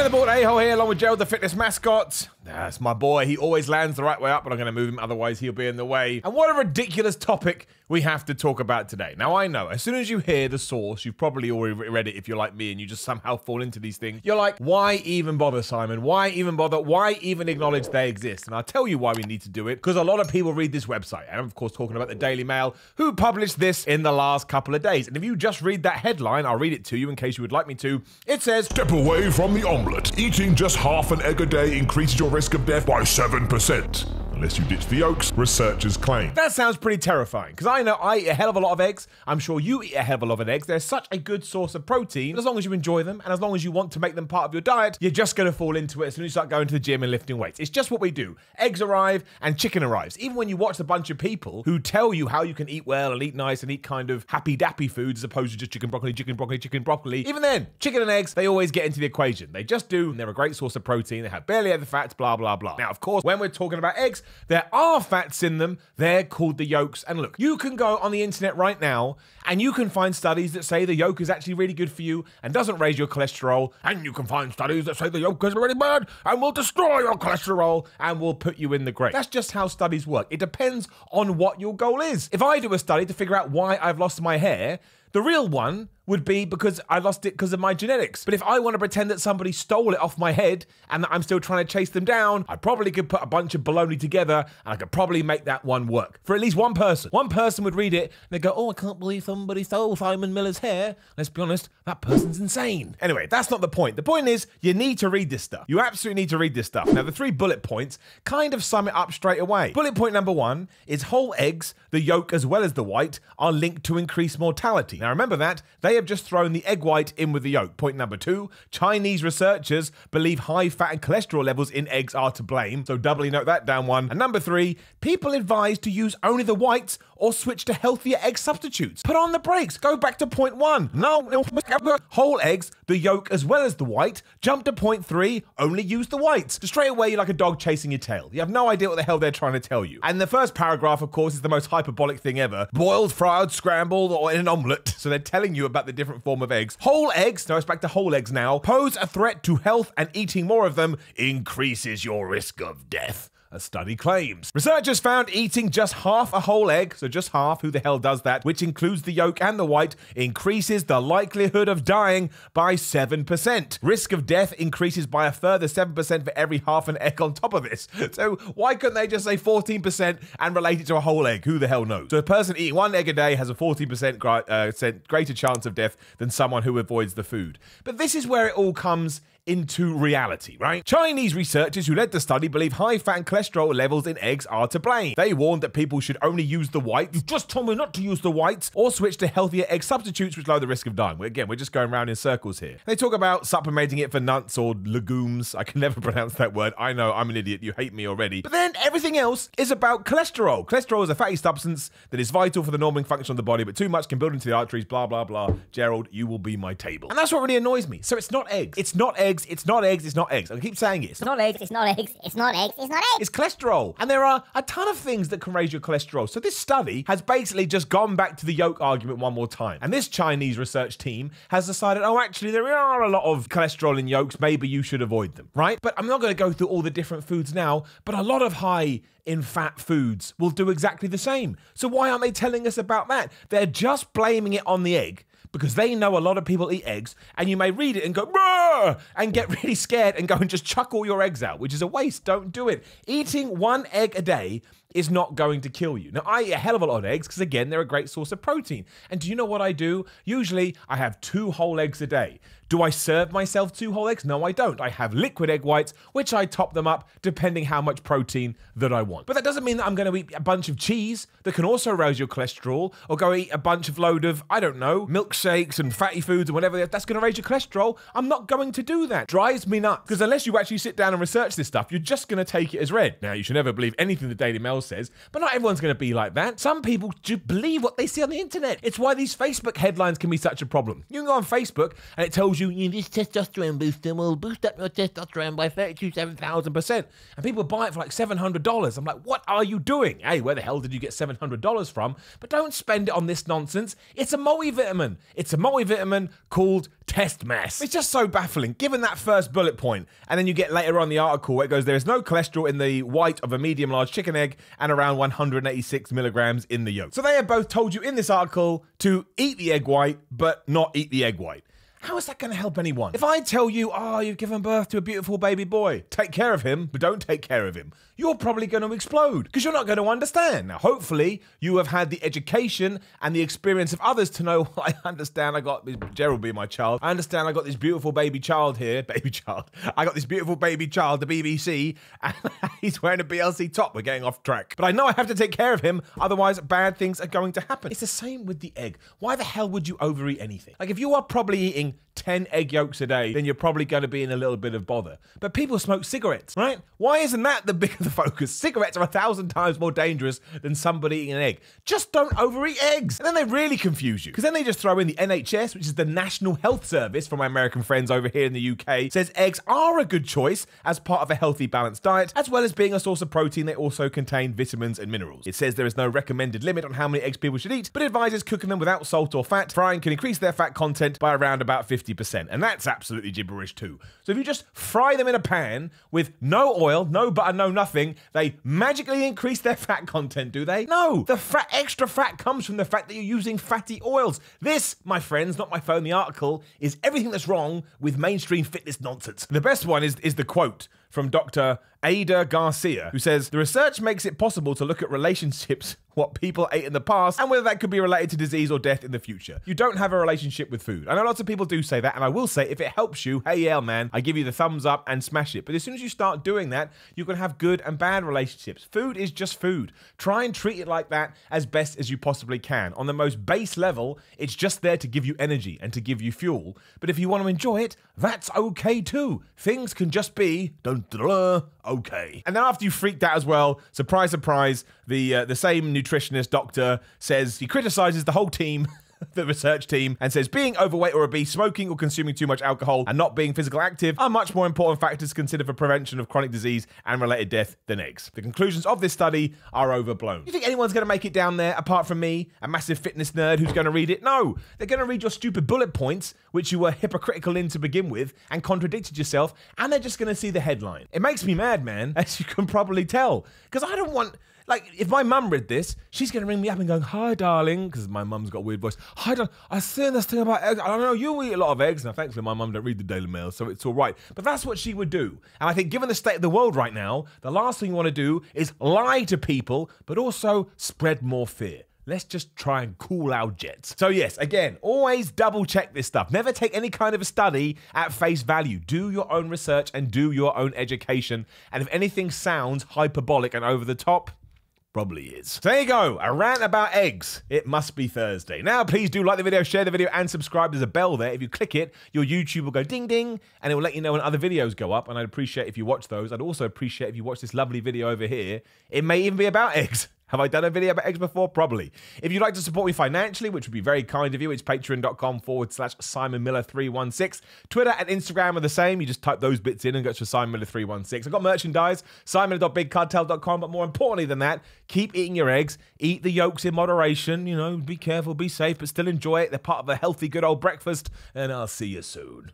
the bald a-hole here along with Gerald the fitness mascot. That's my boy. He always lands the right way up, but I'm going to move him, otherwise he'll be in the way. And what a ridiculous topic we have to talk about today. Now, I know, as soon as you hear the source, you've probably already read it if you're like me and you just somehow fall into these things. You're like, why even bother, Simon? Why even bother? Why even acknowledge they exist? And I'll tell you why we need to do it, because a lot of people read this website. And I'm, of course, talking about the Daily Mail, who published this in the last couple of days. And if you just read that headline, I'll read it to you in case you would like me to. It says, "Step away from the omelette. Eating just half an egg a day increases your risk of death by 7%. Unless you ditch the yolks, researchers claim." That sounds pretty terrifying, because I know I eat a hell of a lot of eggs. I'm sure you eat a hell of a lot of eggs. They're such a good source of protein. As long as you enjoy them, and as long as you want to make them part of your diet, you're just going to fall into it as soon as you start going to the gym and lifting weights. It's just what we do. Eggs arrive and chicken arrives. Even when you watch a bunch of people who tell you how you can eat well and eat nice and eat kind of happy-dappy foods as opposed to just chicken, broccoli, chicken, broccoli, chicken, broccoli, even then, chicken and eggs, they always get into the equation. They just do, and they're a great source of protein. They have barely any fats, blah, blah, blah. Now, of course, when we're talking about eggs, there are fats in them. They're called the yolks. And look, you can go on the internet right now and you can find studies that say the yolk is actually really good for you and doesn't raise your cholesterol. And you can find studies that say the yolk is really bad and will destroy your cholesterol and will put you in the grave. That's just how studies work. It depends on what your goal is. If I do a study to figure out why I've lost my hair, the real one would be because I lost it because of my genetics. But if I want to pretend that somebody stole it off my head and that I'm still trying to chase them down, I probably could put a bunch of baloney together and I could probably make that one work. For at least one person. One person would read it and they'd go, "Oh, I can't believe somebody stole Simon Miller's hair." Let's be honest, that person's insane. Anyway, that's not the point. The point is, you need to read this stuff. You absolutely need to read this stuff. Now, the 3 bullet points kind of sum it up straight away. Bullet point number 1 is whole eggs, the yolk as well as the white, are linked to increased mortality. Now, remember that. They have just thrown the egg white in with the yolk. Point number 2, Chinese researchers believe high fat and cholesterol levels in eggs are to blame. So doubly note that down one. And number 3, people advised to use only the whites or switch to healthier egg substitutes. Put on the brakes. Go back to point 1. No, whole eggs, the yolk as well as the white. Jump to point 3, only use the whites. So straight away, you're like a dog chasing your tail. You have no idea what the hell they're trying to tell you. And the first paragraph, of course, is the most hyperbolic thing ever. Boiled, fried, scrambled, or in an omelette. So they're telling you about the different form of eggs. Whole eggs, no, it's back to whole eggs now, pose a threat to health and eating more of them increases your risk of death, a study claims. Researchers found eating just half a whole egg, so just half, who the hell does that, which includes the yolk and the white, increases the likelihood of dying by 7%. Risk of death increases by a further 7% for every half an egg on top of this. So why couldn't they just say 14% and relate it to a whole egg? Who the hell knows? So a person eating 1 egg a day has a 14% greater chance of death than someone who avoids the food. But this is where it all comes into reality, right? Chinese researchers who led the study believe high fat and cholesterol levels in eggs are to blame. They warned that people should only use the white. You just told me not to use the whites, or switch to healthier egg substitutes which lower the risk of dying. Again, we're just going around in circles here. They talk about supplementing it for nuts or legumes. I can never pronounce that word. I know, I'm an idiot. You hate me already. But then everything else is about cholesterol. Cholesterol is a fatty substance that is vital for the normal function of the body, but too much can build into the arteries, blah, blah, blah. Gerald, you will be my table. And that's what really annoys me. So it's not eggs. It's not eggs. It's not eggs. It's not eggs. I keep saying it. It's not eggs. It's not eggs. It's not eggs. It's not eggs. It's cholesterol. And there are a ton of things that can raise your cholesterol. So this study has basically just gone back to the yolk argument one more time. And this Chinese research team has decided, oh, actually, there are a lot of cholesterol in yolks. Maybe you should avoid them, right? But I'm not going to go through all the different foods now, but a lot of high in fat foods will do exactly the same. So why aren't they telling us about that? They're just blaming it on the egg, because they know a lot of people eat eggs, and you may read it and go, "Bruh!" and get really scared and go and just chuck all your eggs out, which is a waste. Don't do it. Eating 1 egg a day is not going to kill you. Now, I eat a hell of a lot of eggs because, again, they're a great source of protein. And do you know what I do? Usually, I have 2 whole eggs a day. Do I serve myself 2 whole eggs? No, I don't. I have liquid egg whites, which I top them up depending how much protein that I want. But that doesn't mean that I'm going to eat a bunch of cheese that can also raise your cholesterol, or go eat a bunch of load of, I don't know, milkshakes and fatty foods and whatever that's going to raise your cholesterol. I'm not going to do that. Drives me nuts. Because unless you actually sit down and research this stuff, you're just going to take it as read. Now, you should never believe anything the Daily Mail else says, but not everyone's going to be like that. Some people just believe what they see on the internet. It's why these Facebook headlines can be such a problem. You can go on Facebook and it tells you, this testosterone booster will boost up your testosterone by 37,000%. And people buy it for like $700. I'm like, what are you doing? Hey, where the hell did you get $700 from? But don't spend it on this nonsense. It's a multivitamin. It's a multivitamin called Testmes. It's just so baffling, given that first bullet point. And then you get later on the article where it goes, there is no cholesterol in the white of a medium large chicken egg and around 186 milligrams in the yolk. So they have both told you in this article to eat the egg white, but not eat the egg white. How is that going to help anyone? If I tell you, you've given birth to a beautiful baby boy, take care of him, but don't take care of him, you're probably going to explode because you're not going to understand. Now, hopefully, you have had the education and the experience of others to know, I understand I got this, Gerald being my child, I understand I got this beautiful baby child here, I got this beautiful baby child, the BBC, and he's wearing a BLC top. We're getting off track. But I know I have to take care of him, otherwise bad things are going to happen. It's the same with the egg. Why the hell would you overeat anything? Like if you are probably eating 10 egg yolks a day, then you're probably going to be in a little bit of bother. But people smoke cigarettes, right? Why isn't that the bigger the focus? Cigarettes are 1,000 times more dangerous than somebody eating an egg. Just don't overeat eggs. And then they really confuse you because then they just throw in the NHS, which is the National Health Service for my American friends over here in the UK, says eggs are a good choice as part of a healthy, balanced diet, as well as being a source of protein. They also contain vitamins and minerals. It says there is no recommended limit on how many eggs people should eat, but advises cooking them without salt or fat. Frying can increase their fat content by around about 50%. And that's absolutely gibberish too. So if you just fry them in a pan with no oil, no butter, no nothing, they magically increase their fat content, do they? No, the extra fat comes from the fact that you're using fatty oils. This, my friends, not my phone, the article, is everything that's wrong with mainstream fitness nonsense. The best one is the quote from Dr. Ada Garcia, who says, the research makes it possible to look at relationships, what people ate in the past, and whether that could be related to disease or death in the future. You don't have a relationship with food. I know lots of people do say that, and I will say, if it helps you, hey, yeah, man, I give you the thumbs up and smash it. But as soon as you start doing that, you're going to have good and bad relationships. Food is just food. Try and treat it like that as best as you possibly can. On the most base level, it's just there to give you energy and to give you fuel. But if you want to enjoy it, that's okay too. Things can just be okay. And then after you freaked out as well, surprise, surprise, the same nutritionist doctor says he criticizes the whole team, the research team, and says being overweight or obese, smoking or consuming too much alcohol, and not being physically active are much more important factors to consider for prevention of chronic disease and related death than eggs. The conclusions of this study are overblown. You think anyone's going to make it down there apart from me, a massive fitness nerd who's going to read it? No, they're going to read your stupid bullet points, which you were hypocritical in to begin with, and contradicted yourself, and they're just going to see the headline. It makes me mad, man, as you can probably tell, because I don't want... Like, if my mum read this, she's going to ring me up and go, hi, darling, because my mum's got a weird voice. Hi, darling, I seen this thing about eggs. I don't know, you eat a lot of eggs. Now, thankfully, my mum don't read the Daily Mail, so it's all right. But that's what she would do. And I think given the state of the world right now, the last thing you want to do is lie to people, but also spread more fear. Let's just try and cool our jets. So yes, again, always double check this stuff. Never take any kind of a study at face value. Do your own research and do your own education. And if anything sounds hyperbolic and over the top, probably is. So there you go, a rant about eggs. It must be Thursday. Now, please do like the video, share the video, and subscribe. There's a bell there. If you click it, your YouTube will go ding ding, and it will let you know when other videos go up, and I'd appreciate if you watch those. I'd also appreciate if you watch this lovely video over here. It may even be about eggs. Have I done a video about eggs before? Probably. If you'd like to support me financially, which would be very kind of you, it's patreon.com/SimonMiller316. Twitter and Instagram are the same. You just type those bits in and go to SimonMiller316. I've got merchandise, simon.bigcartel.com, but more importantly than that, keep eating your eggs. Eat the yolks in moderation. You know, be careful, be safe, but still enjoy it. They're part of a healthy, good old breakfast, and I'll see you soon.